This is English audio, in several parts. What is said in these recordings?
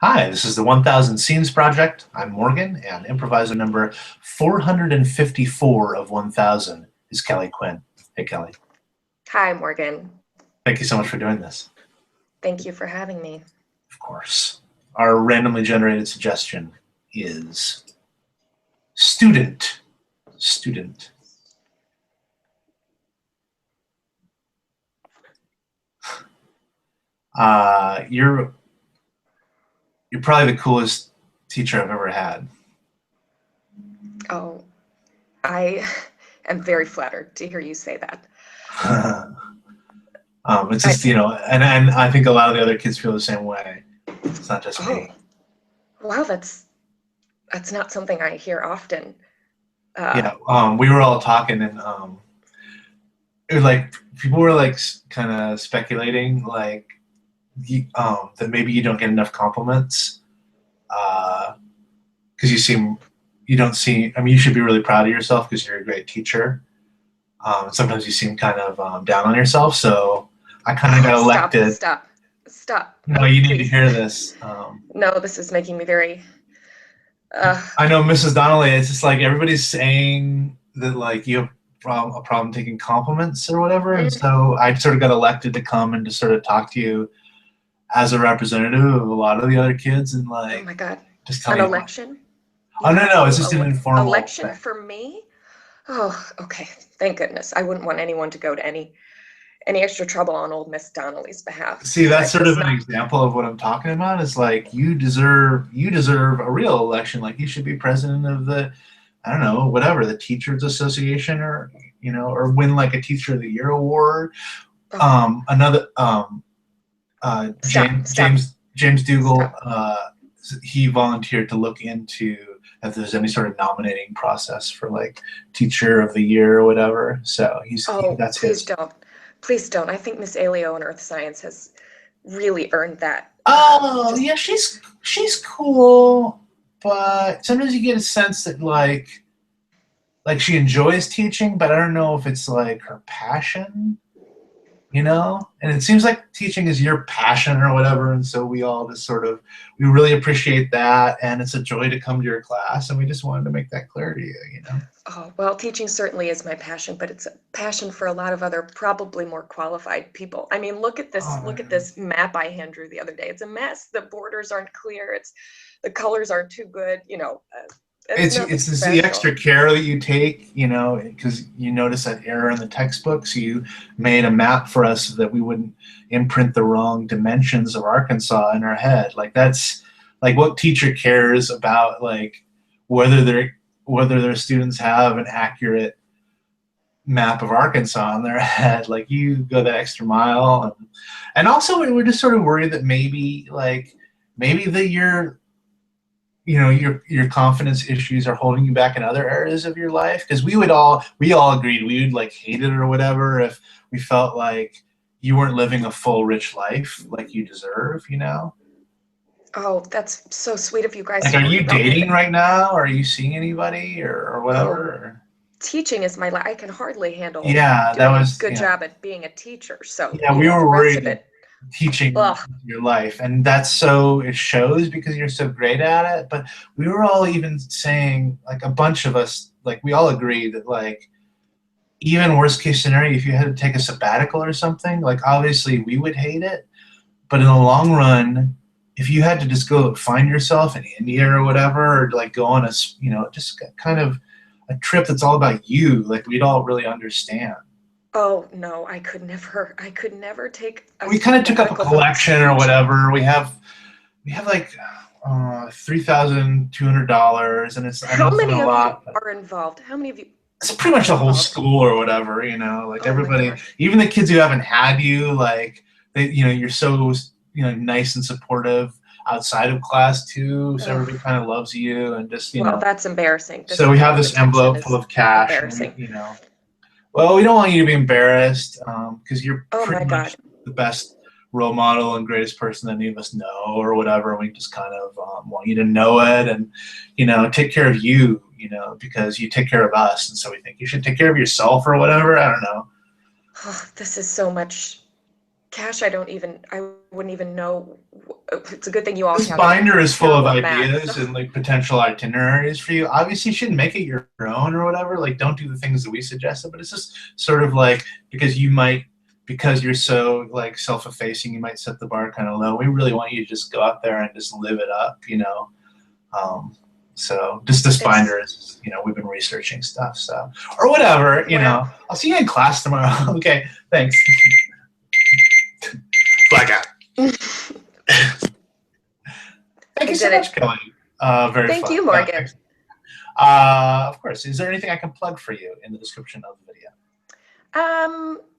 Hi, this is the 1000 Scenes Project. I'm Morgan, and improviser number 454 of 1000 is Kelley Quinn. Hey, Kelley. Hi, Morgan. Thank you so much for doing this. Thank you for having me. Of course. Our randomly generated suggestion is student. Student. You're probably the coolest teacher I've ever had. Oh, I am very flattered to hear you say that. It's just, and I think a lot of the other kids feel the same way. It's not just me. Wow, that's not something I hear often. We were all talking, and it was like people were like kind of speculating, like that maybe you don't get enough compliments because you don't seem. I mean, you should be really proud of yourself because you're a great teacher. Sometimes you seem kind of down on yourself, so I kind of got elected. Stop. No, you need to hear this. No, this is making me very. I know, Mrs. Donnelly. It's just like everybody's saying that like you have a problem taking compliments or whatever, and so I sort of got elected to come and to sort of talk to you as a representative of a lot of the other kids, and like, oh my God, just tell an you election? Oh no, it's just an informal election thing. for me. Oh, okay. Thank goodness. I wouldn't want anyone to go to any extra trouble on old Miss Donnelly's behalf. See, that's sort of an example of what I'm talking about. It's like you deserve a real election. Like you should be president of the, I don't know, whatever, the Teachers Association, or or win like a Teacher of the Year award. James Dougal, he volunteered to look into if there's any sort of nominating process for like Teacher of the Year or whatever. So that's please don't. Please don't. I think Miss Aleo in Earth Science has really earned that. Oh, yeah, she's cool, but sometimes you get a sense that like she enjoys teaching, but I don't know if it's like her passion, And it seems like teaching is your passion or whatever, and so we all just we really appreciate that, and it's a joy to come to your class, and we just wanted to make that clear to you, Oh, well, teaching certainly is my passion, but it's a passion for a lot of other probably more qualified people. I mean, look at this map I hand drew the other day. It's a mess. The borders aren't clear. The colors aren't too good, It's the extra care that you take, because you notice that error in the textbooks. You made a map for us so that we wouldn't imprint the wrong dimensions of Arkansas in our head. Like that's like what teacher cares about, like whether their students have an accurate map of Arkansas in their head. Like you go that extra mile, and also we're just sort of worried that maybe that your confidence issues are holding you back in other areas of your life, because we all agreed we would like hate it or whatever if we felt like you weren't living a full rich life like you deserve. Oh, that's so sweet of you guys. Like, are you dating right now? Are you seeing anybody or whatever? Teaching is my life. I can hardly handle good job at being a teacher. So we were worried teaching your life, and it shows because you're so great at it. But we were all even saying, like a bunch of us, like we all agreed that like even worst case scenario, if you had to take a sabbatical or something, like obviously we would hate it, but in the long run, if you had to just go find yourself in India or whatever, or like go on a just kind of a trip that's all about you, like we'd all really understand. Oh no, I could never take. We kind of took up a collection or whatever. We have like $3,200, and it's how many of you are involved? How many of you? It's pretty much the whole school or whatever, like everybody, even the kids who haven't had you, like you're so nice and supportive outside of class too, so everybody kind of loves you, and just well, that's embarrassing. So we have this envelope full of cash. Embarrassing. Well, we don't want you to be embarrassed, because you're pretty much the best role model and greatest person that any of us know or whatever. We just kind of want you to know it, and take care of you, because you take care of us, and so we think you should take care of yourself or whatever. I don't know. Oh, this is so much cash. I wouldn't even know it's a good thing you all This have binder is full of terrible ideas maps. and like potential itineraries for you. Obviously, you shouldn't make it your own or whatever. Like, don't do the things that we suggested. But it's just sort of like because you're so like self-effacing, you might set the bar kind of low. We really want you to just go out there and just live it up, you know. So just this binder is, you know, we've been researching stuff, so or whatever, you know. I'll see you in class tomorrow. Okay, thanks. Blackout. Thank you so much, Kelley. Very Thank fun. you, Morgan. Of course. Is there anything I can plug for you in the description of the video?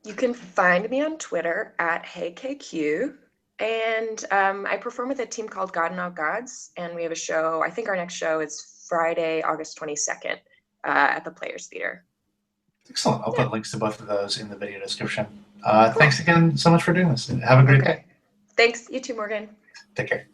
You can find me on Twitter at HeyKQ, and I perform with a team called God and All Gods, and we have a show. I think our next show is Friday, August 22nd at the Players Theater. Excellent. I'll put links to both of those in the video description. Cool. Thanks again so much for doing this. Have a great day. Thanks. You too, Morgan. Take care.